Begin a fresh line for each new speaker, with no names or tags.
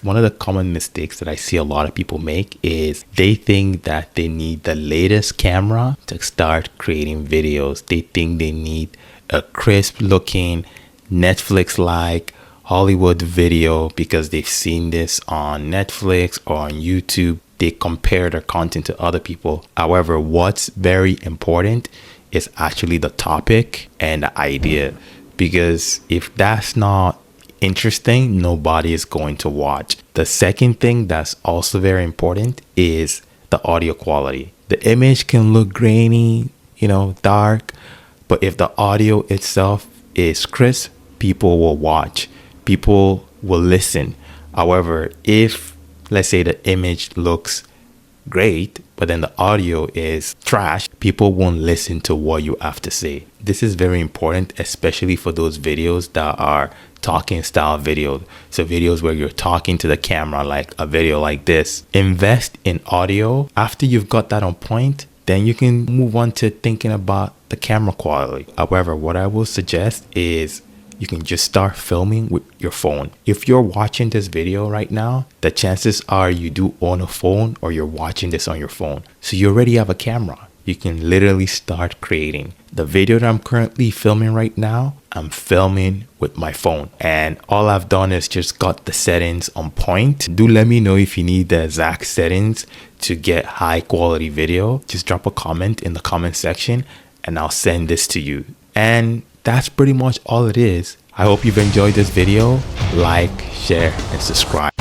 One of the common mistakes that I see a lot of people make is they think that they need the latest camera to start creating videos. They think they need a crisp looking Netflix-like Hollywood video because they've seen this on Netflix or on YouTube. They compare their content to other people. However, what's very important is actually the topic and the idea, because if that's not interesting, nobody is going to watch. The second thing that's also very important is the audio quality. The image can look grainy, dark, but if the audio itself is crisp, people will watch, people will listen. However, if let's say the image looks great, but then the audio is trash, people won't listen to what you have to say. This is very important, especially for those videos that are talking style videos. So videos where you're talking to the camera, like a video like this. Invest in audio. After you've got that on point, then you can move on to thinking about the camera quality. However, what I will suggest is you can just start filming with your phone. If you're watching this video right now, the chances are you do own a phone or you're watching this on your phone. So you already have a camera. You can literally start creating. The video that I'm currently filming right now, I'm filming with my phone. And all I've done is just got the settings on point. Do let me know if you need the exact settings to get high quality video. Just drop a comment in the comment section and I'll send this to you. And that's pretty much all it is. I hope you've enjoyed this video. Like, share, and subscribe.